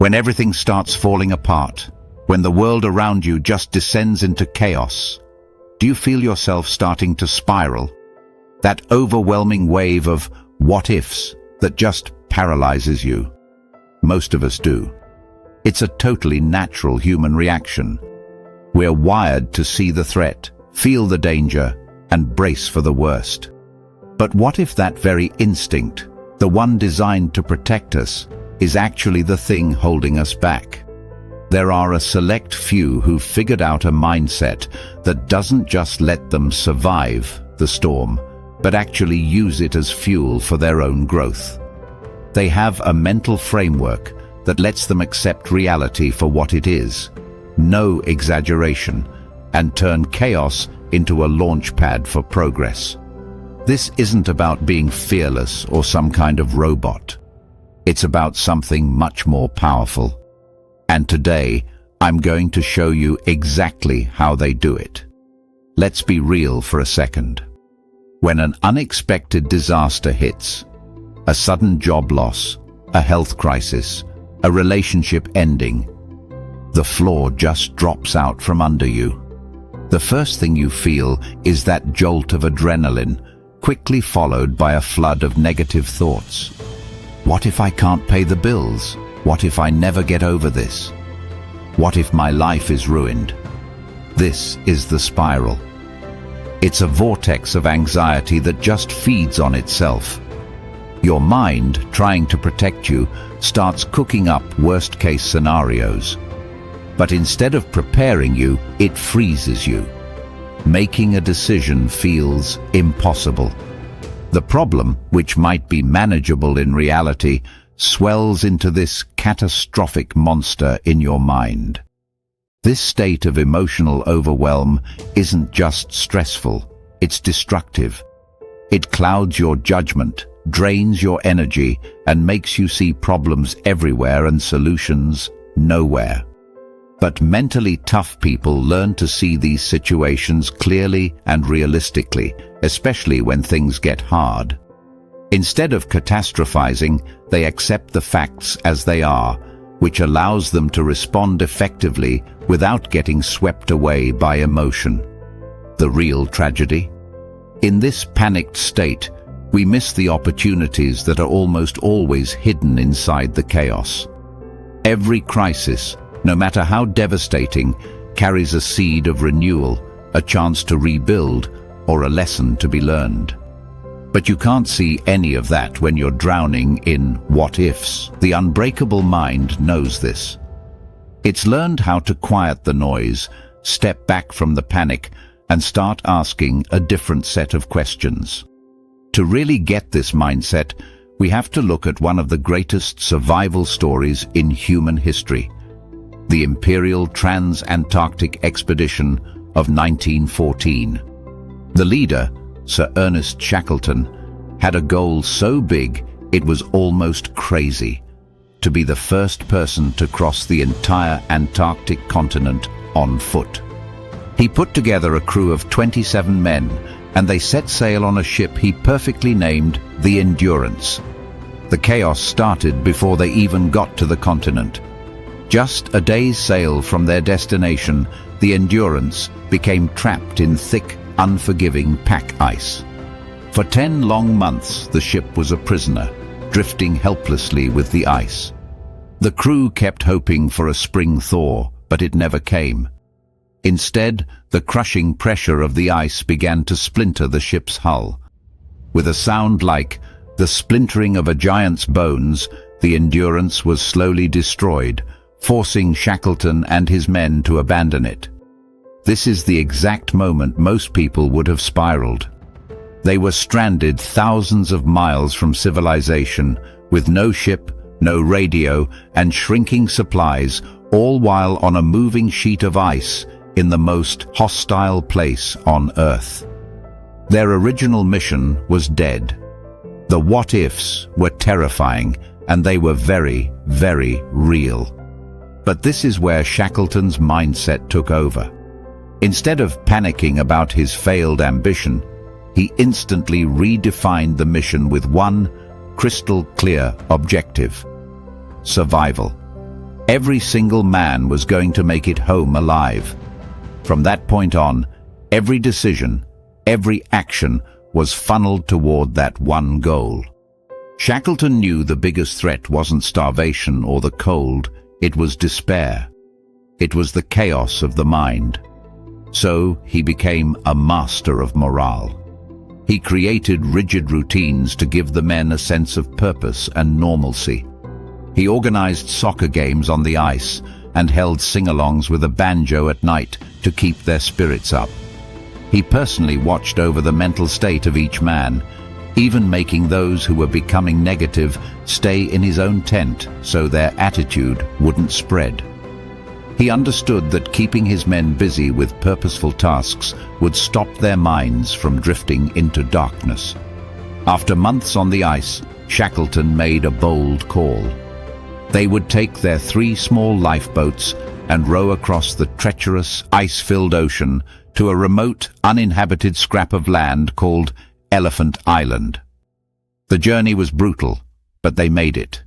When everything starts falling apart, when the world around you just descends into chaos, do you feel yourself starting to spiral? That overwhelming wave of what-ifs that just paralyzes you? Most of us do. It's a totally natural human reaction. We're wired to see the threat, feel the danger, and brace for the worst. But what if that very instinct, the one designed to protect us, is actually the thing holding us back? There are a select few who've figured out a mindset that doesn't just let them survive the storm, but actually use it as fuel for their own growth. They have a mental framework that lets them accept reality for what it is, no exaggeration, and turn chaos into a launch pad for progress. This isn't about being fearless or some kind of robot. It's about something much more powerful. And today, I'm going to show you exactly how they do it. Let's be real for a second. When an unexpected disaster hits, a sudden job loss, a health crisis, a relationship ending, the floor just drops out from under you. The first thing you feel is that jolt of adrenaline, quickly followed by a flood of negative thoughts. What if I can't pay the bills? What if I never get over this? What if my life is ruined? This is the spiral. It's a vortex of anxiety that just feeds on itself. Your mind, trying to protect you, starts cooking up worst-case scenarios. But instead of preparing you, it freezes you. Making a decision feels impossible. The problem, which might be manageable in reality, swells into this catastrophic monster in your mind. This state of emotional overwhelm isn't just stressful, it's destructive. It clouds your judgment, drains your energy, and makes you see problems everywhere and solutions nowhere. But mentally tough people learn to see these situations clearly and realistically, especially when things get hard. Instead of catastrophizing, they accept the facts as they are, which allows them to respond effectively without getting swept away by emotion. The real tragedy? In this panicked state, we miss the opportunities that are almost always hidden inside the chaos. Every crisis, no matter how devastating, carries a seed of renewal, a chance to rebuild, or a lesson to be learned. But you can't see any of that when you're drowning in what-ifs. The unbreakable mind knows this. It's learned how to quiet the noise, step back from the panic, and start asking a different set of questions. To really get this mindset, we have to look at one of the greatest survival stories in human history, the Imperial Trans-Antarctic Expedition of 1914. The leader, Sir Ernest Shackleton, had a goal so big it was almost crazy: to be the first person to cross the entire Antarctic continent on foot. He put together a crew of 27 men, and they set sail on a ship he perfectly named the Endurance. The chaos started before they even got to the continent. Just a day's sail from their destination, the Endurance became trapped in thick, unforgiving pack ice. For 10 long months, the ship was a prisoner, drifting helplessly with the ice. The crew kept hoping for a spring thaw, but it never came. Instead, the crushing pressure of the ice began to splinter the ship's hull. With a sound like the splintering of a giant's bones, the Endurance was slowly destroyed, forcing Shackleton and his men to abandon it. This is the exact moment most people would have spiraled. They were stranded thousands of miles from civilization, with no ship, no radio, and shrinking supplies, all while on a moving sheet of ice in the most hostile place on Earth. Their original mission was dead. The what-ifs were terrifying, and they were very, very real. But this is where Shackleton's mindset took over. Instead of panicking about his failed ambition, he instantly redefined the mission with one crystal-clear objective: survival. Every single man was going to make it home alive. From that point on, every decision, every action was funneled toward that one goal. Shackleton knew the biggest threat wasn't starvation or the cold, it was despair. It was the chaos of the mind. So he became a master of morale. He created rigid routines to give the men a sense of purpose and normalcy. He organized soccer games on the ice and held sing-alongs with a banjo at night to keep their spirits up. He personally watched over the mental state of each man, even making those who were becoming negative stay in his own tent so their attitude wouldn't spread. He understood that keeping his men busy with purposeful tasks would stop their minds from drifting into darkness. After months on the ice, Shackleton made a bold call. They would take their 3 small lifeboats and row across the treacherous, ice-filled ocean to a remote, uninhabited scrap of land called Elephant Island. The journey was brutal, but they made it.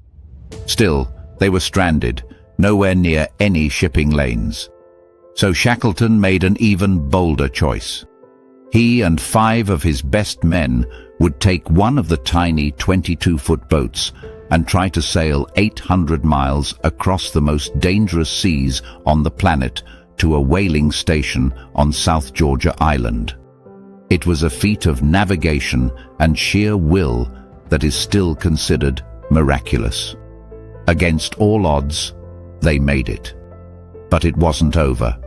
Still, they were stranded, nowhere near any shipping lanes. So Shackleton made an even bolder choice. He and 5 of his best men would take one of the tiny 22-foot boats and try to sail 800 miles across the most dangerous seas on the planet to a whaling station on South Georgia Island. It was a feat of navigation and sheer will that is still considered miraculous. Against all odds, they made it. But it wasn't over.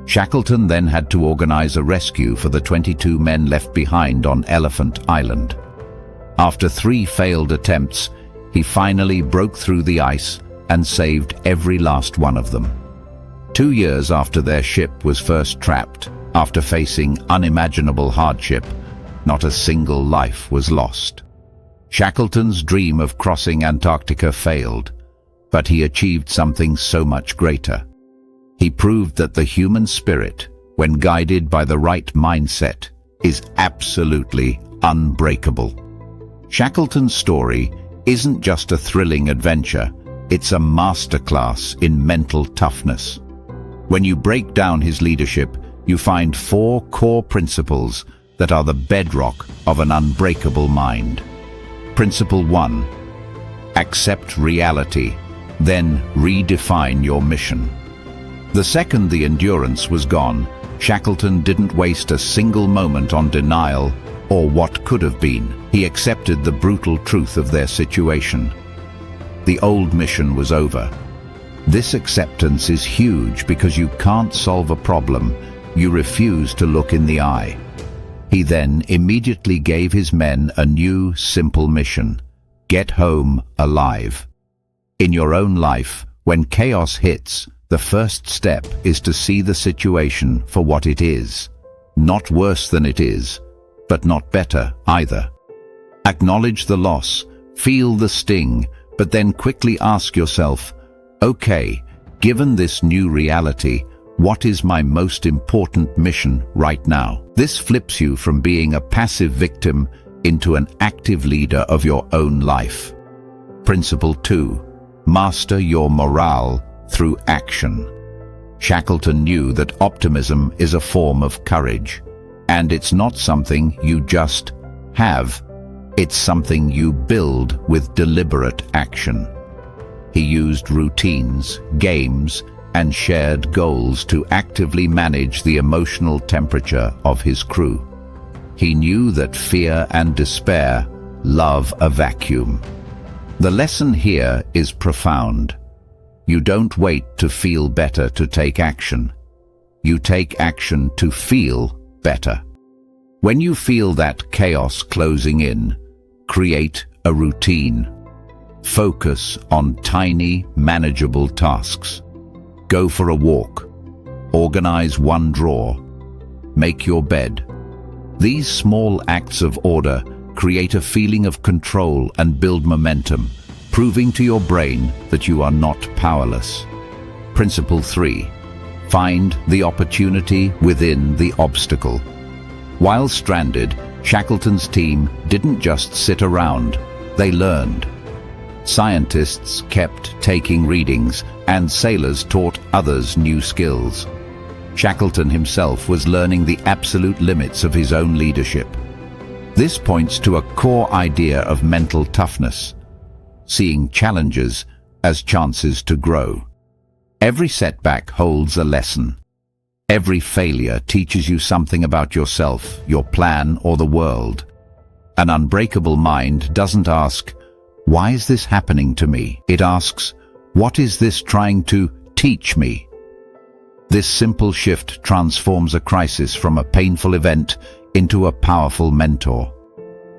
Shackleton then had to organize a rescue for the 22 men left behind on Elephant Island. After 3 failed attempts, he finally broke through the ice and saved every last one of them. 2 years after their ship was first trapped, after facing unimaginable hardship, not a single life was lost. Shackleton's dream of crossing Antarctica failed, but he achieved something so much greater. He proved that the human spirit, when guided by the right mindset, is absolutely unbreakable. Shackleton's story isn't just a thrilling adventure, it's a masterclass in mental toughness. When you break down his leadership, you find 4 core principles that are the bedrock of an unbreakable mind. Principle 1. Accept reality, then redefine your mission. The second the endurance was gone, Shackleton didn't waste a single moment on denial or what could have been. He accepted the brutal truth of their situation. The old mission was over. This acceptance is huge because you can't solve a problem you refuse to look in the eye. He then immediately gave his men a new, simple mission: get home alive. In your own life, when chaos hits, the first step is to see the situation for what it is. Not worse than it is, but not better either. Acknowledge the loss, feel the sting, but then quickly ask yourself, okay, given this new reality, what is my most important mission right now? This flips you from being a passive victim into an active leader of your own life. Principle 2. Master your morale through action. Shackleton knew that optimism is a form of courage, and it's not something you just have. It's something you build with deliberate action. He used routines, games, and shared goals to actively manage the emotional temperature of his crew. He knew that fear and despair love a vacuum. The lesson here is profound. You don't wait to feel better to take action. You take action to feel better. When you feel that chaos closing in, create a routine. Focus on tiny, manageable tasks. Go for a walk. Organize one drawer. Make your bed. These small acts of order create a feeling of control and build momentum, proving to your brain that you are not powerless. Principle 3. Find the opportunity within the obstacle. While stranded, Shackleton's team didn't just sit around, they learned. Scientists kept taking readings, and sailors taught others new skills. Shackleton himself was learning the absolute limits of his own leadership. This points to a core idea of mental toughness, seeing challenges as chances to grow. Every setback holds a lesson. Every failure teaches you something about yourself, your plan, or the world. An unbreakable mind doesn't ask, "Why is this happening to me?" It asks, "What is this trying to teach me?" This simple shift transforms a crisis from a painful event into a powerful mentor.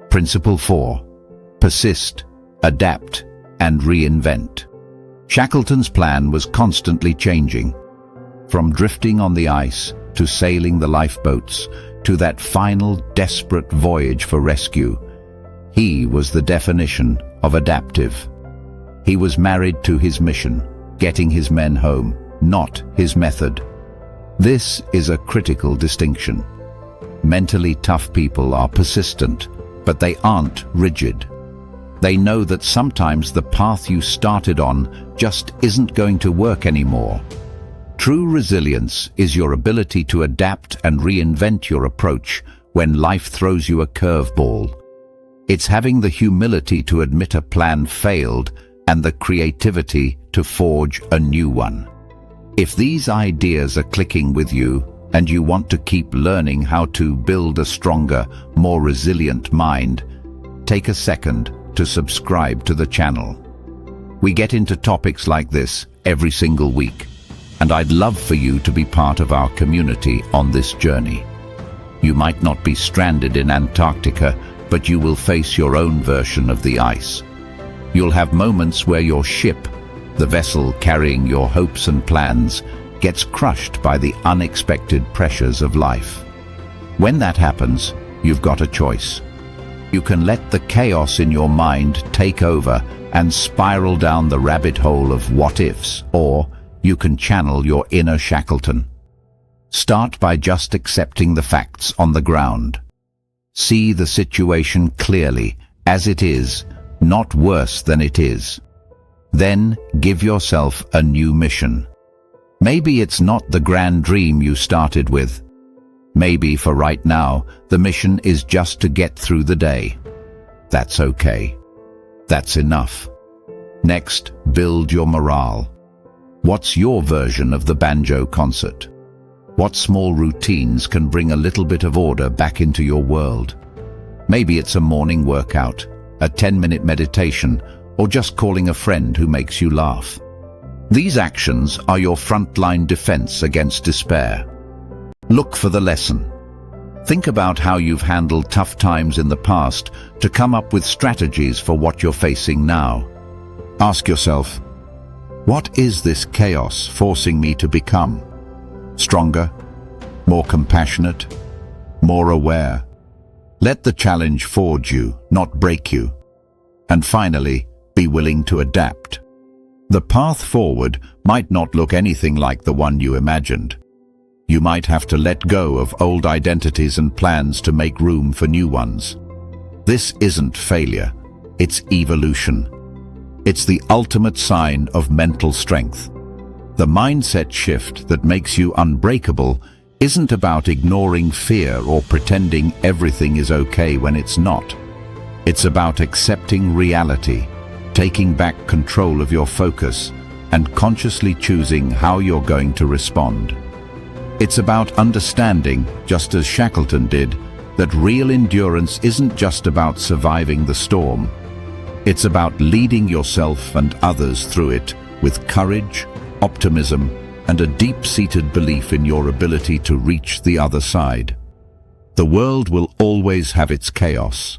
Principle 4. Persist, adapt, and reinvent. Shackleton's plan was constantly changing. From drifting on the ice, to sailing the lifeboats, to that final desperate voyage for rescue, he was the definition of adaptive. He was married to his mission, getting his men home, not his method. This is a critical distinction. Mentally tough people are persistent, but they aren't rigid. They know that sometimes the path you started on just isn't going to work anymore. True resilience is your ability to adapt and reinvent your approach when life throws you a curveball. It's having the humility to admit a plan failed and the creativity to forge a new one. If these ideas are clicking with you and you want to keep learning how to build a stronger, more resilient mind, take a second to subscribe to the channel. We get into topics like this every single week, and I'd love for you to be part of our community on this journey. You might not be stranded in Antarctica, but you will face your own version of the ice. You'll have moments where your ship, the vessel carrying your hopes and plans, gets crushed by the unexpected pressures of life. When that happens, you've got a choice. You can let the chaos in your mind take over and spiral down the rabbit hole of what-ifs, or you can channel your inner Shackleton. Start by just accepting the facts on the ground. See the situation clearly, as it is, not worse than it is. Then give yourself a new mission. Maybe it's not the grand dream you started with. Maybe for right now, the mission is just to get through the day. That's okay. That's enough. Next, build your morale. What's your version of the banjo concert? What small routines can bring a little bit of order back into your world? Maybe it's a morning workout, a 10-minute meditation, or just calling a friend who makes you laugh. These actions are your frontline defense against despair. Look for the lesson. Think about how you've handled tough times in the past to come up with strategies for what you're facing now. Ask yourself, what is this chaos forcing me to become? Stronger, more compassionate, more aware. Let the challenge forge you, not break you. And finally, be willing to adapt. The path forward might not look anything like the one you imagined. You might have to let go of old identities and plans to make room for new ones. This isn't failure, it's evolution. It's the ultimate sign of mental strength. The mindset shift that makes you unbreakable isn't about ignoring fear or pretending everything is okay when it's not. It's about accepting reality, taking back control of your focus, and consciously choosing how you're going to respond. It's about understanding, just as Shackleton did, that real endurance isn't just about surviving the storm. It's about leading yourself and others through it with courage, optimism, and a deep-seated belief in your ability to reach the other side. The world will always have its chaos.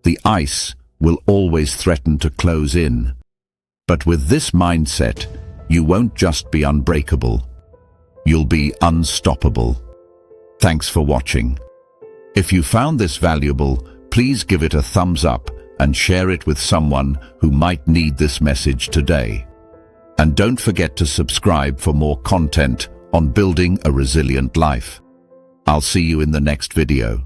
The ice will always threaten to close in. But with this mindset, you won't just be unbreakable. You'll be unstoppable. Thanks for watching. If you found this valuable, please give it a thumbs up and share it with someone who might need this message today. And don't forget to subscribe for more content on building a resilient life. I'll see you in the next video.